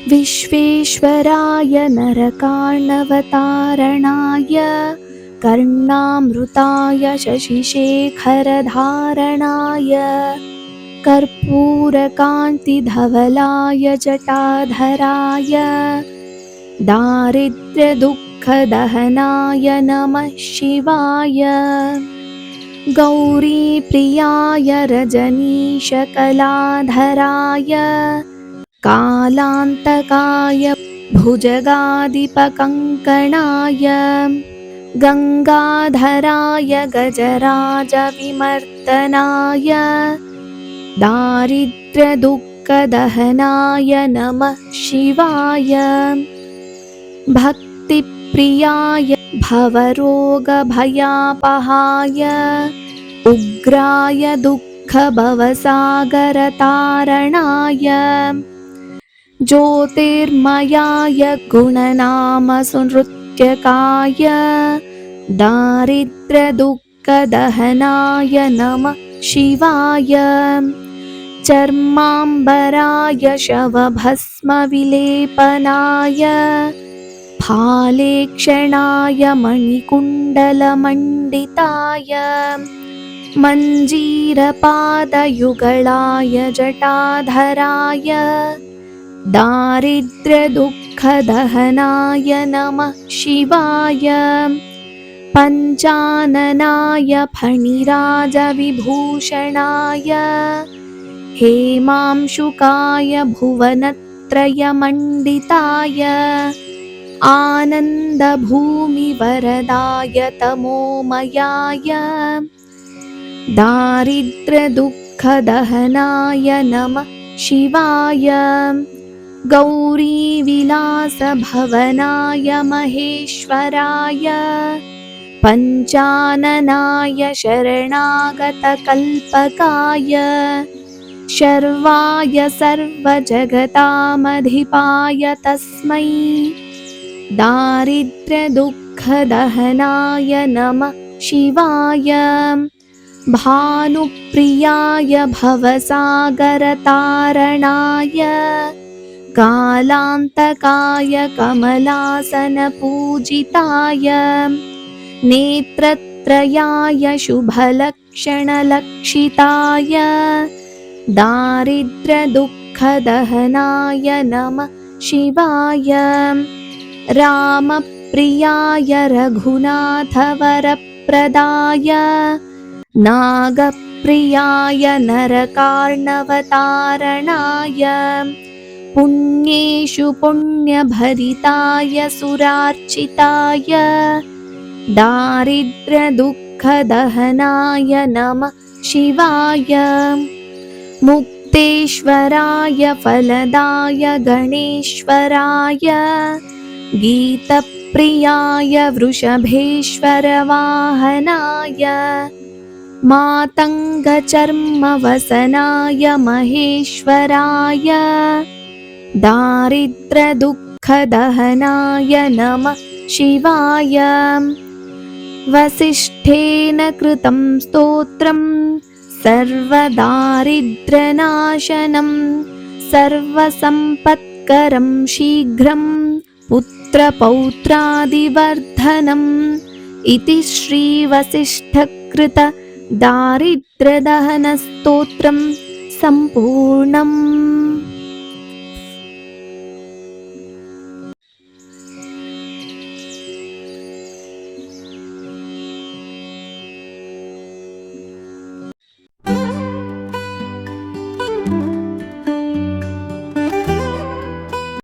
विश्वेश्वराय नरकार्णवतारणाय कर्णामृताय शशिशेखरधारणाय कर्पूरकान्तिधवलाय जटाधराय दारिद्र्यदुःखदहनाय नमः शिवाय। गौरीप्रियाय रजनीशकलाधराय कालान्तकाय भुजगाधिपकङ्कणाय गङ्गाधराय गजराजविमर्दनाय दारिद्र्यदुःखदहनाय नमः शिवाय। भक्तिप्रियाय भवरोगभयापहाय उग्राय दुःखभवसागरतारणाय ज्योतिर्मयाय गुणनामसुनृत्यकाय दारिद्र्यदुःखदहनाय नमः शिवाय। चर्माम्बराय शवभस्मविलेपनाय फालेक्षणाय मणिकुण्डलमण्डिताय मञ्जीरपादयुगळाय जटाधराय दारिद्र्यदुःखदहनाय नमः शिवाय। पञ्चाननाय फणिराजविभूषणाय हेमांशुकाय भुवनत्रयमण्डिताय आनन्दभूमिवरदाय तमोमयाय दारिद्र्यदुःखदहनाय नमः शिवाय। गौरीविलासभवनाय महेश्वराय पञ्चाननाय शरणागतकल्पकाय शर्वाय सर्वजगतामधिपाय तस्मै दारिद्र्यदुःखदहनाय नमः शिवाय। भानुप्रियाय भवसागरतारणाय कालान्तकाय कमलासनपूजिताय नेत्रत्रयाय शुभलक्षणलक्षिताय दारिद्र्यदुःखदहनाय नमः शिवाय। रामप्रियाय रघुनाथवरप्रदाय नागप्रियाय नरकार्णवतारणाय पुण्येषु पुण्यभरिताय सुरार्चिताय दारिद्र्यदुःखदहनाय नमः शिवाय। मुक्तेश्वराय फलदाय गणेश्वराय गीतप्रियाय वृषभेश्वरवाहनाय मातङ्गचर्मवसनाय महेश्वराय दारिद्र्यदुःखदहनाय नमः शिवाय। वसिष्ठेन कृतं स्तोत्रम् सर्वदारिद्र्यनाशनं सर्वसम्पत्करं शीघ्रं पुत्रपौत्रादिवर्धनम् इति श्रीवसिष्ठकृत दारिद्र्यदहनस्तोत्रं सम्पूर्णम्।